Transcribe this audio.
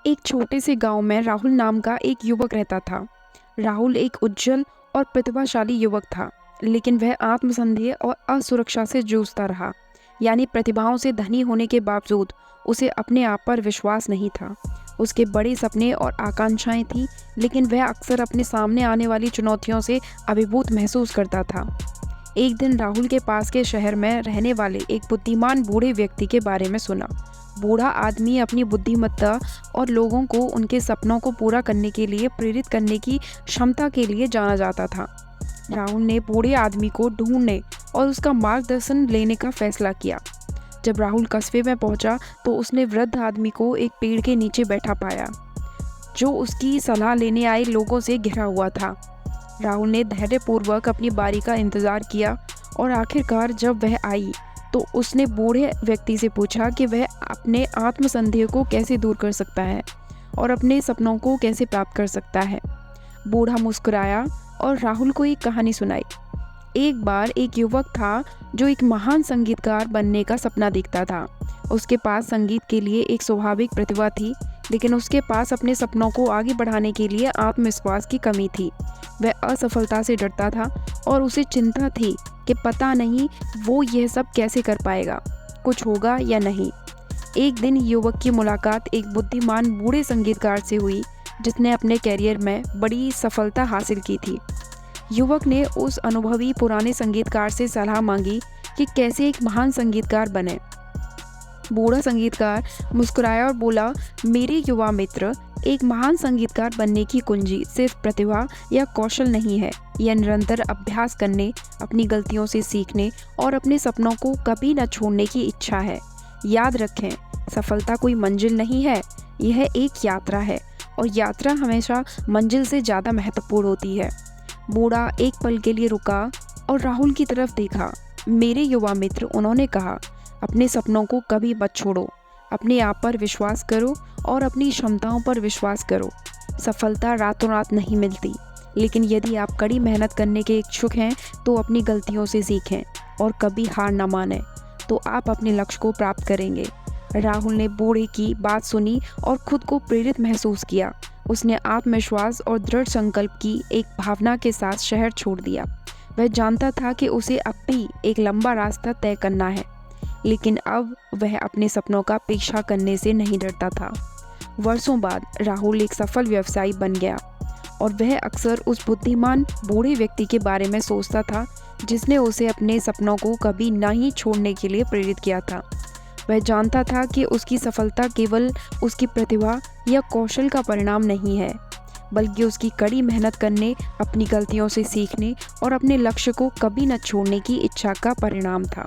एक छोटे से गांव में राहुल नाम का एक युवक रहता था। राहुल एक उज्जवल और प्रतिभाशाली युवक था, लेकिन वह आत्मसंदेह और असुरक्षा से जूझता रहा। यानी प्रतिभाओं से धनी होने के बावजूद उसे अपने आप पर विश्वास नहीं था। उसके बड़े सपने और आकांक्षाएं थीं, लेकिन वह अक्सर अपने सामने आने वाली चुनौतियों से अभिभूत महसूस करता था। एक दिन राहुल के पास के शहर में रहने वाले एक बुद्धिमान बूढ़े व्यक्ति के बारे में सुना। बूढ़ा आदमी अपनी बुद्धिमत्ता और लोगों को उनके सपनों को पूरा करने के लिए प्रेरित करने की क्षमता के लिए जाना जाता था। राहुल ने बूढ़े आदमी को ढूंढने और उसका मार्गदर्शन लेने का फैसला किया। जब राहुल कस्बे में पहुंचा तो उसने वृद्ध आदमी को एक पेड़ के नीचे बैठा पाया, जो उसकी सलाह लेने आए लोगों से घिरा हुआ था। राहुल ने धैर्यपूर्वक अपनी बारी का इंतजार किया और आखिरकार जब वह आई तो उसने बूढ़े व्यक्ति से पूछा कि वह अपने आत्मसंदेह को कैसे दूर कर सकता है और अपने सपनों को कैसे प्राप्त कर सकता है। बूढ़ा मुस्कुराया और राहुल को एक कहानी सुनाई। एक बार एक युवक था जो एक महान संगीतकार बनने का सपना देखता था। उसके पास संगीत के लिए एक स्वाभाविक प्रतिभा थी, लेकिन उसके पास अपने सपनों को आगे बढ़ाने के लिए आत्मविश्वास की कमी थी। वह असफलता से डरता था और उसे चिंता थी कि पता नहीं वो यह सब कैसे कर पाएगा, कुछ होगा या नहीं। एक दिन युवक की मुलाकात एक बुद्धिमान बूढ़े संगीतकार से हुई, जिसने अपने कैरियर में बड़ी सफलता हासिल की थी। युवक ने उस अनुभवी पुराने संगीतकार से सलाह मांगी कि कैसे एक महान संगीतकार बने। बूढ़ा संगीतकार मुस्कुराया और बोला, मेरे युवा मित्र, एक महान संगीतकार बनने की कुंजी सिर्फ प्रतिभा या कौशल नहीं है। यह निरंतर अभ्यास करने, अपनी गलतियों से सीखने और अपने सपनों को कभी न छोड़ने की इच्छा है। याद रखें, सफलता कोई मंजिल नहीं है, यह एक यात्रा है और यात्रा हमेशा मंजिल से ज़्यादा महत्वपूर्ण होती है। बूढ़ा एक पल के लिए रुका और राहुल की तरफ देखा। मेरे युवा मित्र, उन्होंने कहा, अपने सपनों को कभी मत छोड़ो, अपने आप पर विश्वास करो और अपनी क्षमताओं पर विश्वास करो। सफलता रातों रात नहीं मिलती, लेकिन यदि आप कड़ी मेहनत करने के इच्छुक हैं तो अपनी गलतियों से सीखें और कभी हार न मानें, तो आप अपने लक्ष्य को प्राप्त करेंगे। राहुल ने बूढ़े की बात सुनी और खुद को प्रेरित महसूस किया। उसने आत्मविश्वास और दृढ़ संकल्प की एक भावना के साथ शहर छोड़ दिया। वह जानता था कि उसे अब भी एक लंबा रास्ता तय करना है, लेकिन अब वह अपने सपनों का पीछा करने से नहीं डरता था। वर्षों बाद राहुल एक सफल व्यवसायी बन गया और वह अक्सर उस बुद्धिमान बूढ़े व्यक्ति के बारे में सोचता था, जिसने उसे अपने सपनों को कभी नहीं छोड़ने के लिए प्रेरित किया था। वह जानता था कि उसकी सफलता केवल उसकी प्रतिभा या कौशल का परिणाम नहीं है, बल्कि उसकी कड़ी मेहनत करने, अपनी गलतियों से सीखने और अपने लक्ष्य को कभी न छोड़ने की इच्छा का परिणाम था।